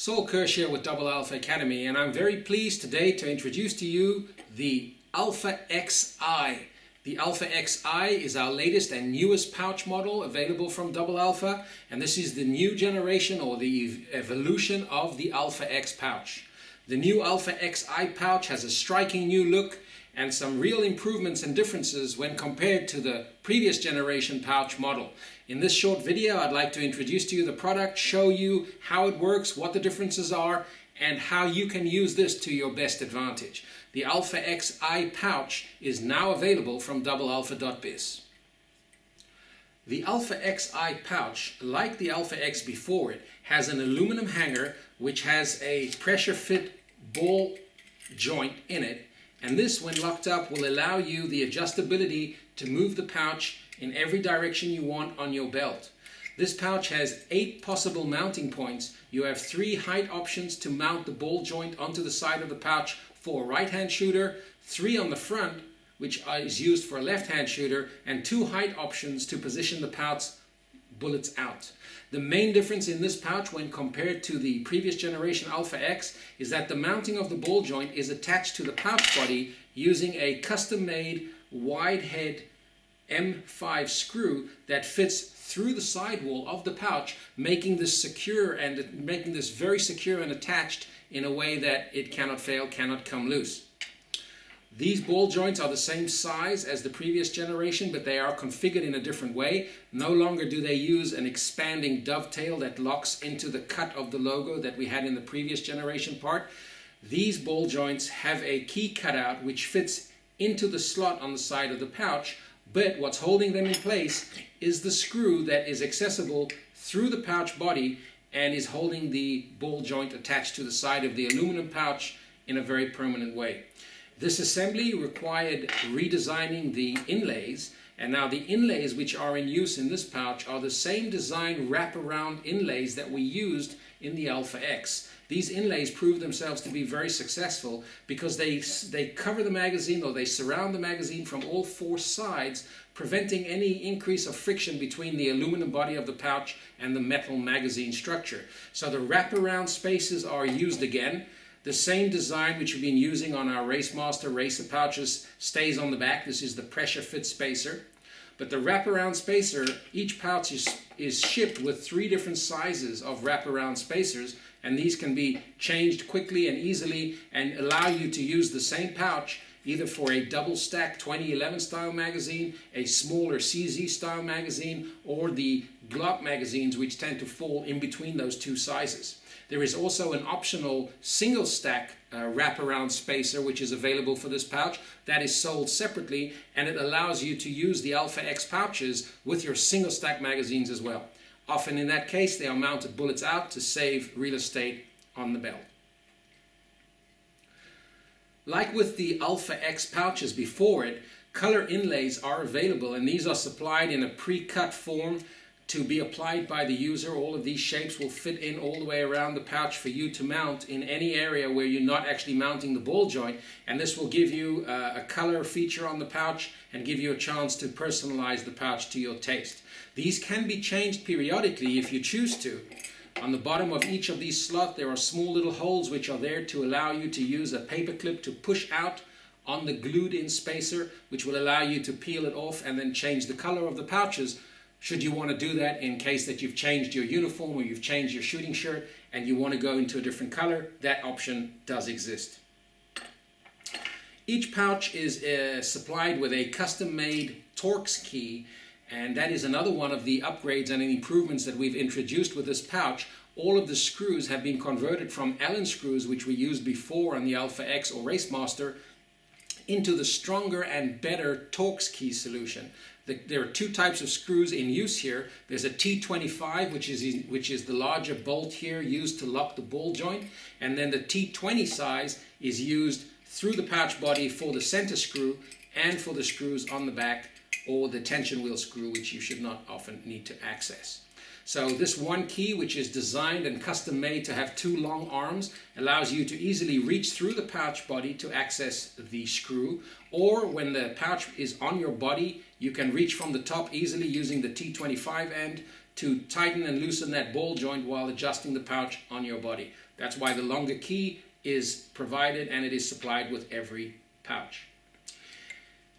Saul Kirsch here with Double Alpha Academy, and I'm very pleased today to introduce to you the Alpha XI. The Alpha XI is our latest and newest pouch model available from Double Alpha, and this is the new generation or the evolution of the Alpha X pouch. The new Alpha XI pouch has a striking new look and some real improvements and differences when compared to the previous generation pouch model. In this short video, I'd like to introduce to you the product, show you how it works, what the differences are, and how you can use this to your best advantage. The Alpha XI pouch is now available from doublealpha.biz. The Alpha XI pouch, like the Alpha X before it, has an aluminum hanger which has a pressure fit ball joint in it, and this, when locked up, will allow you the adjustability to move the pouch in every direction you want on your belt. This pouch has 8 possible mounting points. You have 3 height options to mount the ball joint onto the side of the pouch for a right-hand shooter, 3 on the front, which is used for a left-hand shooter, and 2 height options to position the pouch bullets out. The main difference in this pouch when compared to the previous generation Alpha X is that the mounting of the ball joint is attached to the pouch body using a custom-made wide head M5 screw that fits through the sidewall of the pouch, making this secure and making this very secure and attached in a way that it cannot fail, cannot come loose. These ball joints are the same size as the previous generation, but they are configured in a different way. No longer do they use an expanding dovetail that locks into the cut of the logo that we had in the previous generation part. These ball joints have a key cutout which fits into the slot on the side of the pouch, but what's holding them in place is the screw that is accessible through the pouch body and is holding the ball joint attached to the side of the aluminum pouch in a very permanent way. This assembly required redesigning the inlays, and now the inlays which are in use in this pouch are the same design wraparound inlays that we used in the Alpha X. These inlays proved themselves to be very successful because they cover the magazine, or they surround the magazine from all 4 sides, preventing any increase of friction between the aluminum body of the pouch and the metal magazine structure. So the wraparound spaces are used again. The same design which we've been using on our Racemaster racer pouches stays on the back. This is the pressure fit spacer. But the wraparound spacer, each pouch is shipped with 3 different sizes of wraparound spacers, and these can be changed quickly and easily and allow you to use the same pouch either for a double stack 2011 style magazine, a smaller CZ style magazine, or the Glock magazines which tend to fall in between those 2 sizes. There is also an optional single stack wraparound spacer which is available for this pouch that is sold separately, and it allows you to use the Alpha X pouches with your single stack magazines as well. Often in that case they are mounted bullets out to save real estate on the belt. Like with the Alpha X pouches before it, color inlays are available, and these are supplied in a pre-cut form to be applied by the user. All of these shapes will fit in all the way around the pouch for you to mount in any area where you're not actually mounting the ball joint, and this will give you a color feature on the pouch and give you a chance to personalize the pouch to your taste. These can be changed periodically if you choose to. On the bottom of each of these slots there are small little holes which are there to allow you to use a paper clip to push out on the glued in spacer, which will allow you to peel it off and then change the color of the pouches should you want to do that in case that you've changed your uniform or you've changed your shooting shirt and you want to go into a different color. That option does exist. Each pouch is supplied with a custom-made Torx key, and that is another one of the upgrades and improvements that we've introduced with this pouch. All of the screws have been converted from Allen screws, which we used before on the Alpha X or Racemaster, into the stronger and better Torx key solution. There are 2 types of screws in use here. There's a T25, which is the larger bolt here used to lock the ball joint, and then the T20 size is used through the pouch body for the center screw and for the screws on the back, or the tension wheel screw, which you should not often need to access. So this one key, which is designed and custom made to have 2 long arms, allows you to easily reach through the pouch body to access the screw, or when the pouch is on your body, you can reach from the top easily using the T25 end to tighten and loosen that ball joint while adjusting the pouch on your body. That's why the longer key is provided, and it is supplied with every pouch.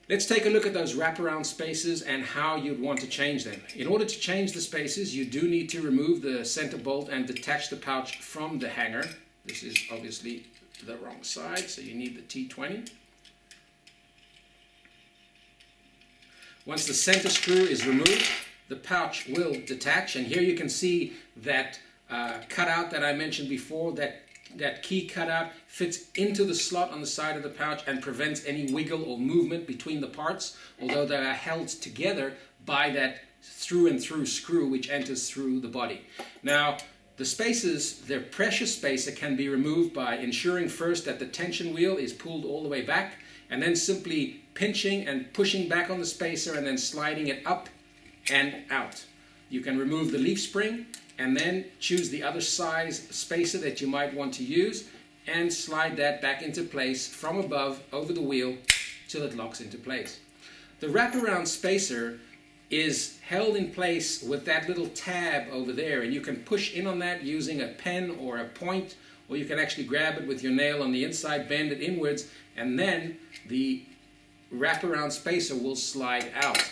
Let's take a look at those wraparound spacers and how you'd want to change them. In order to change the spacers, you do need to remove the center bolt and detach the pouch from the hanger. This is obviously the wrong side, so you need the T20. Once the center screw is removed, the pouch will detach, and here you can see that cutout that I mentioned before, that key cutout fits into the slot on the side of the pouch and prevents any wiggle or movement between the parts, although they are held together by that through and through screw which enters through the body. Now, the spacers, their pressure spacer can be removed by ensuring first that the tension wheel is pulled all the way back, and then simply pinching and pushing back on the spacer and then sliding it up and out. You can remove the leaf spring and then choose the other size spacer that you might want to use and slide that back into place from above over the wheel till it locks into place. The wraparound spacer is held in place with that little tab over there, and you can push in on that using a pen or a point, or you can actually grab it with your nail on the inside, bend it inwards, and then the wraparound spacer will slide out.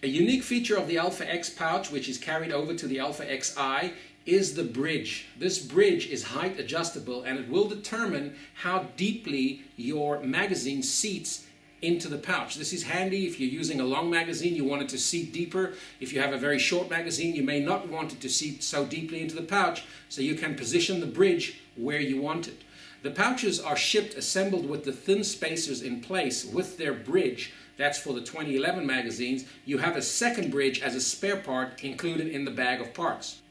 A unique feature of the Alpha X pouch, which is carried over to the Alpha XI, is the bridge. This bridge is height adjustable, and it will determine how deeply your magazine seats into the pouch. This is handy if you're using a long magazine, you want it to seat deeper. If you have a very short magazine, you may not want it to seat so deeply into the pouch, so you can position the bridge where you want it. The pouches are shipped assembled with the thin spacers in place with their bridge. That's for the 2011 magazines. You have a second bridge as a spare part included in the bag of parts.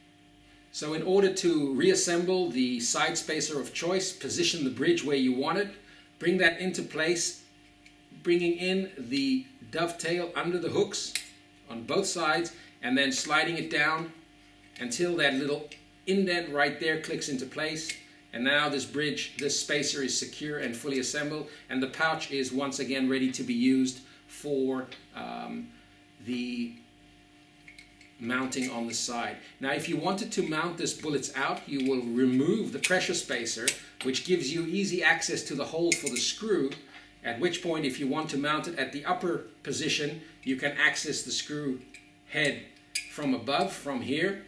So in order to reassemble the side spacer of choice, position the bridge where you want it, bring that into place, bringing in the dovetail under the hooks on both sides, and then sliding it down until that little indent right there clicks into place. And now this bridge, this spacer is secure and fully assembled, and the pouch is once again ready to be used for the mounting on the side. Now, if you wanted to mount this bullets out, you will remove the pressure spacer, which gives you easy access to the hole for the screw, at which point, if you want to mount it at the upper position, you can access the screw head from above, from here,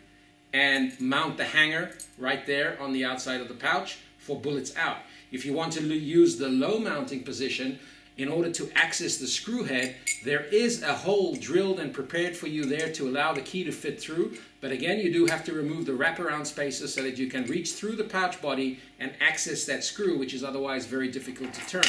and mount the hanger right there on the outside of the pouch for bullets out. If you want to use the low mounting position, in order to access the screw head, there is a hole drilled and prepared for you there to allow the key to fit through. But again, you do have to remove the wraparound spacer so that you can reach through the pouch body and access that screw, which is otherwise very difficult to turn.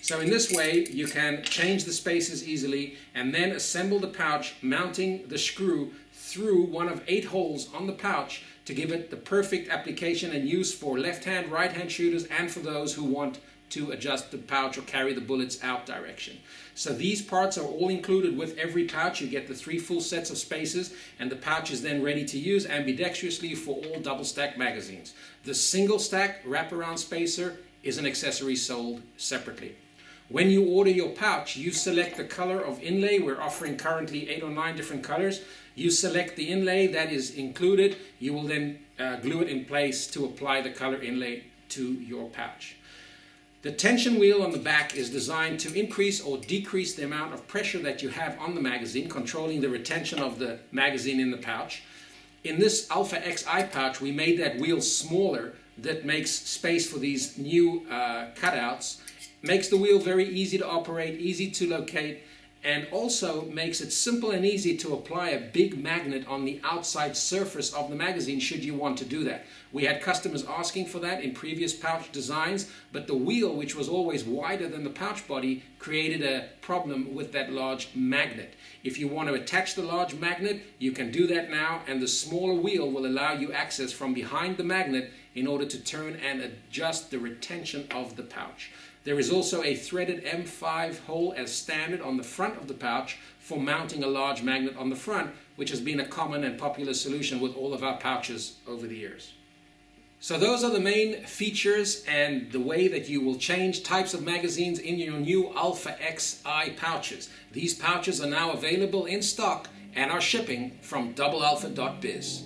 So in this way, you can change the spacers easily and then assemble the pouch, mounting the screw through one of 8 holes on the pouch to give it the perfect application and use for left-hand, right-hand shooters, and for those who want to adjust the pouch or carry the bullets out direction. So these parts are all included with every pouch. You get the 3 full sets of spacers, and the pouch is then ready to use ambidextrously for all double stack magazines. The single stack wraparound spacer is an accessory sold separately. When you order your pouch, you select the color of inlay. We're offering currently 8 or 9 different colors. You select the inlay that is included. You will then glue it in place to apply the color inlay to your pouch. The tension wheel on the back is designed to increase or decrease the amount of pressure that you have on the magazine, controlling the retention of the magazine in the pouch. In this Alpha XI pouch, we made that wheel smaller. That makes space for these new cutouts. Makes the wheel very easy to operate, easy to locate, and also makes it simple and easy to apply a big magnet on the outside surface of the magazine should you want to do that. We had customers asking for that in previous pouch designs, but the wheel, which was always wider than the pouch body, created a problem with that large magnet. If you want to attach the large magnet, you can do that now, and the smaller wheel will allow you access from behind the magnet in order to turn and adjust the retention of the pouch. There is also a threaded M5 hole as standard on the front of the pouch for mounting a large magnet on the front, which has been a common and popular solution with all of our pouches over the years. So those are the main features and the way that you will change types of magazines in your new Alpha XI pouches. These pouches are now available in stock and are shipping from doublealpha.biz.